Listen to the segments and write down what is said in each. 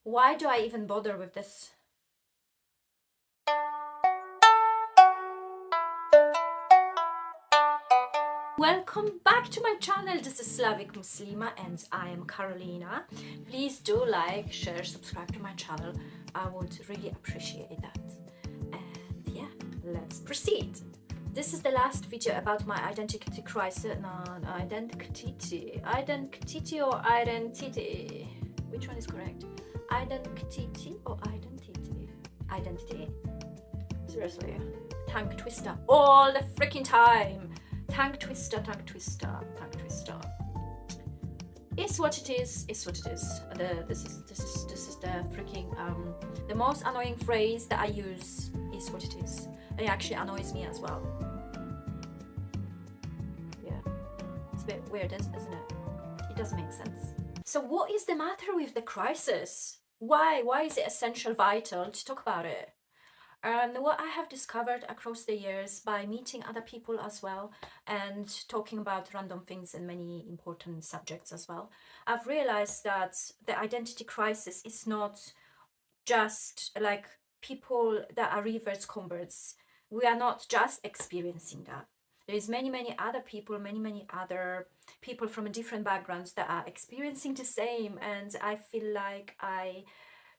Why do I even bother with this? Welcome back to my channel. This is Slavic Muslima and I am Carolina. Please do like, share, subscribe to my channel. I would really appreciate that. And yeah, let's proceed. This is the last video about my identity crisis. No, identity or identity. Which one is correct? Identity or identity? Identity. Seriously. Tongue twister all the freaking time. Tongue twister, tongue twister, tongue twister. It's what it is. It's what it is. This is the freaking the most annoying phrase that I use. Is what it is. It actually annoys me as well. Yeah, it's a bit weird, isn't it? It doesn't make sense. So what is the matter with the crisis? Why is it essential, vital to talk about it? And what I have discovered across the years by meeting other people as well and talking about random things and many important subjects as well, I've realized that the identity crisis is not just like people that are reverse converts. We are not just experiencing that. There is many other people, many other people from different backgrounds that are experiencing the same, and I feel like I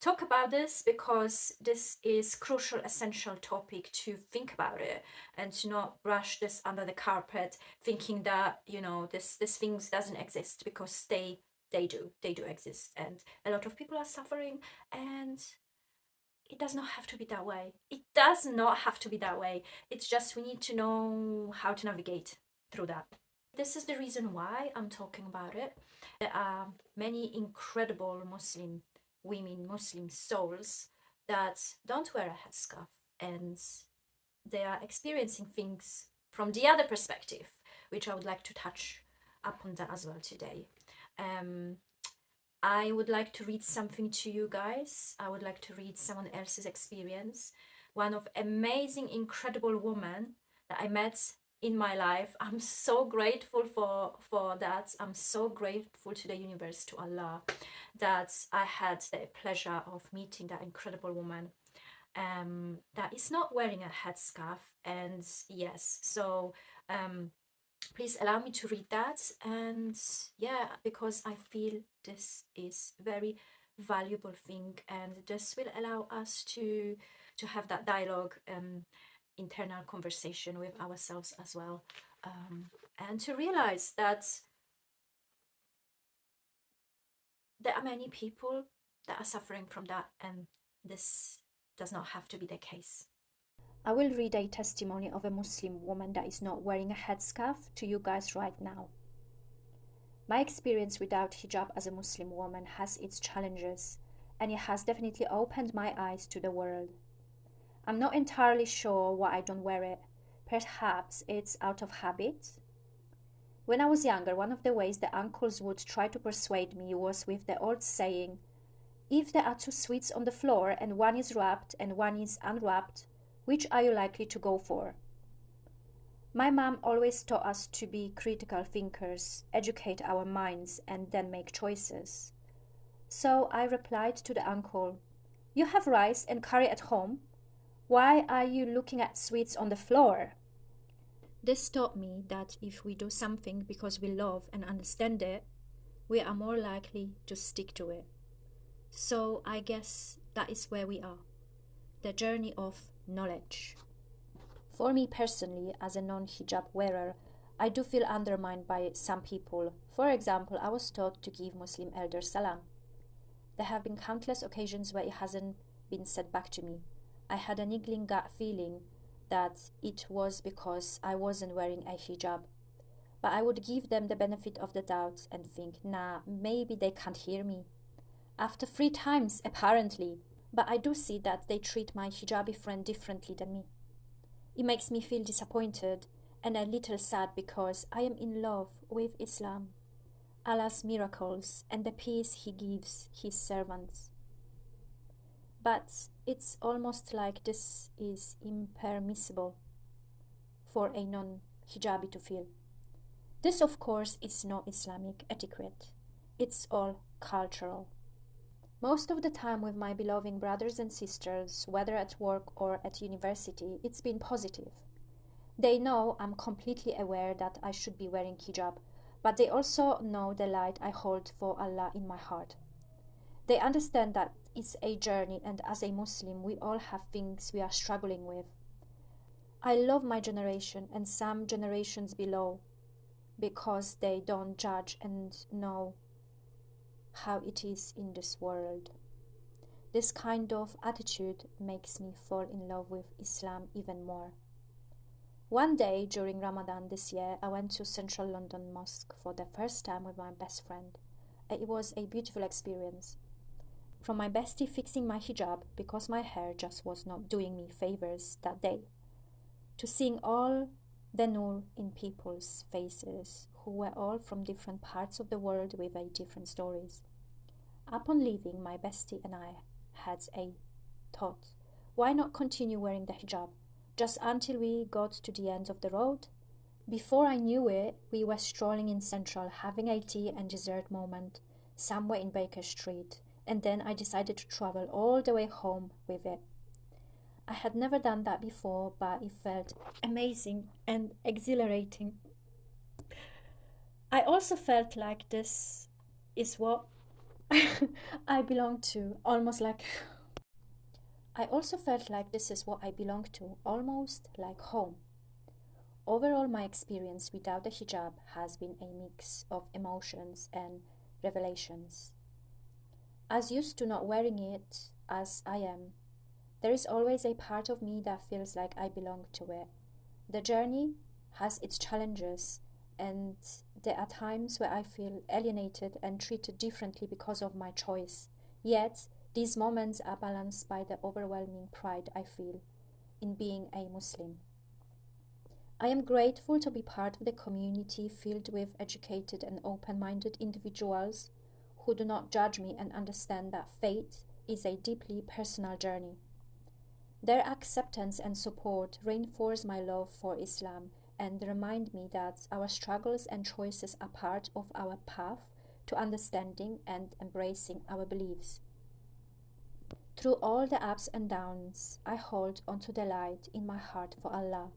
talk about this because this is crucial, essential topic to think about it and to not brush this under the carpet, thinking that this things doesn't exist, because they do exist, and a lot of people are suffering, and it does not have to be that way. It does not have to be that way. It's just we need to know how to navigate through that. This is the reason why I'm talking about it. There are many incredible Muslim women, Muslim souls that don't wear a headscarf, and they are experiencing things from the other perspective, which I would like to touch upon that as well today. I would like to read something to you guys. I would like to read someone else's experience. One of amazing, incredible woman that I met in my life. I'm so grateful for that. I'm so grateful to the universe, to Allah, that I had the pleasure of meeting that incredible woman that is not wearing a headscarf. And yes, so please allow me to read that. And yeah, because I feel this is very valuable thing, and this will allow us to have that dialogue, internal conversation with ourselves as well, and to realize that there are many people that are suffering from that, and this does not have to be the case. I will read a testimony of a Muslim woman that is not wearing a headscarf to you guys right now. My experience without hijab as a Muslim woman has its challenges, and it has definitely opened my eyes to the world. I'm not entirely sure why I don't wear it. Perhaps it's out of habit. When I was younger, one of the ways the uncles would try to persuade me was with the old saying, if there are two sweets on the floor and one is wrapped and one is unwrapped, which are you likely to go for? My mom always taught us to be critical thinkers, educate our minds, and then make choices. So I replied to the uncle, you have rice and curry at home. Why are you looking at sweets on the floor? This taught me that if we do something because we love and understand it, we are more likely to stick to it. So I guess that is where we are, the journey of knowledge. For me personally, as a non-hijab wearer, I do feel undermined by some people. For example, I was taught to give Muslim elders salam. There have been countless occasions where it hasn't been said back to me. I had a niggling gut feeling that it was because I wasn't wearing a hijab. But I would give them the benefit of the doubt and think, nah, maybe they can't hear me. After 3 times, apparently. But I do see that they treat my hijabi friend differently than me. It makes me feel disappointed and a little sad because I am in love with Islam, Allah's miracles, and the peace He gives His servants. But it's almost like this is impermissible for a non-hijabi to feel. This, of course, is not Islamic etiquette. It's all cultural. Most of the time with my beloved brothers and sisters, whether at work or at university, it's been positive. They know I'm completely aware that I should be wearing hijab, but they also know the light I hold for Allah in my heart. They understand that it's a journey, and as a Muslim, we all have things we are struggling with. I love my generation and some generations below because they don't judge and know how it is in this world. This kind of attitude makes me fall in love with Islam even more. One day during Ramadan this year, I went to Central London Mosque for the first time with my best friend. It was a beautiful experience. From my bestie fixing my hijab because my hair just was not doing me favors that day, to seeing all the nur in people's faces who were all from different parts of the world with different stories. Upon leaving, my bestie and I had a thought. Why not continue wearing the hijab, just until we got to the end of the road? Before I knew it, we were strolling in Central, having a tea and dessert moment somewhere in Baker Street, and then I decided to travel all the way home with it. I had never done that before, but it felt amazing and exhilarating. I also felt like this is what I belong to, almost like I also felt like this is what I belong to, almost like home. Overall, my experience without the hijab has been a mix of emotions and revelations. As used to not wearing it as I am, there is always a part of me that feels like I belong to it. The journey has its challenges, and there are times where I feel alienated and treated differently because of my choice. Yet, these moments are balanced by the overwhelming pride I feel in being a Muslim. I am grateful to be part of the community filled with educated and open-minded individuals who do not judge me and understand that faith is a deeply personal journey. Their acceptance and support reinforce my love for Islam and remind me that our struggles and choices are part of our path to understanding and embracing our beliefs. Through all the ups and downs, I hold onto the light in my heart for Allah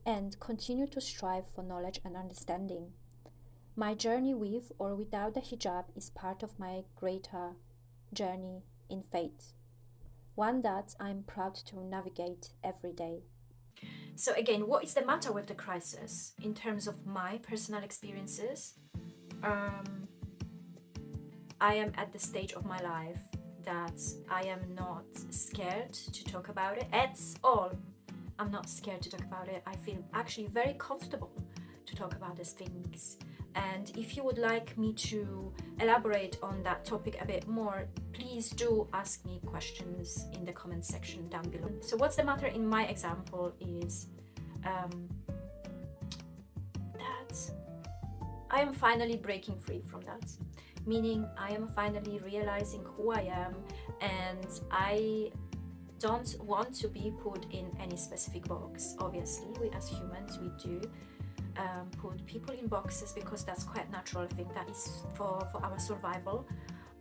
and continue to strive for knowledge and understanding. My journey with or without the hijab is part of my greater journey in faith, one that I'm proud to navigate every day. So again, what is the matter with the crisis in terms of my personal experiences? I am at the stage of my life that I am not scared to talk about it at all. I'm not scared to talk about it. I feel actually very comfortable to talk about these things. And if you would like me to elaborate on that topic a bit more, please do ask me questions in the comment section down below. So what's the matter in my example is that I am finally breaking free from that. Meaning I am finally realizing who I am, and I don't want to be put in any specific box. Obviously, we as humans, we do put people in boxes because that's quite natural. I think that is for our survival,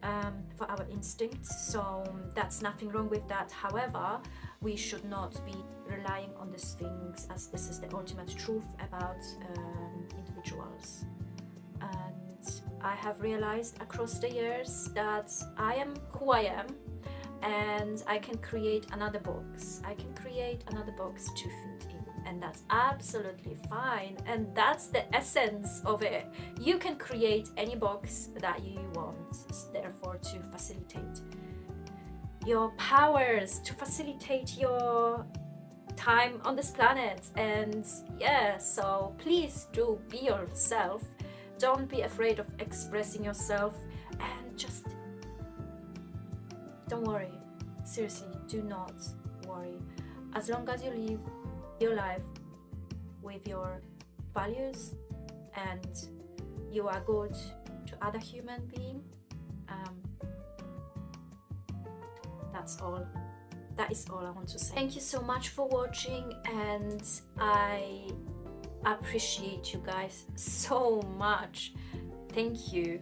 for our instincts. So that's nothing wrong with that. However, we should not be relying on these things as this is the ultimate truth about individuals. And I have realized across the years that I am who I am, and I can create another box. I can create another box to fit in, and that's absolutely fine. And that's the essence of it. You can create any box that you want, therefore to facilitate your powers, to facilitate your time on this planet. And yeah, so please do be yourself. Don't be afraid of expressing yourself, and just don't worry. Seriously, do not worry. As long as you live your life with your values and you are good to other human beings, that's all. That is all I want to say. Thank you so much for watching, and I appreciate you guys so much. Thank you.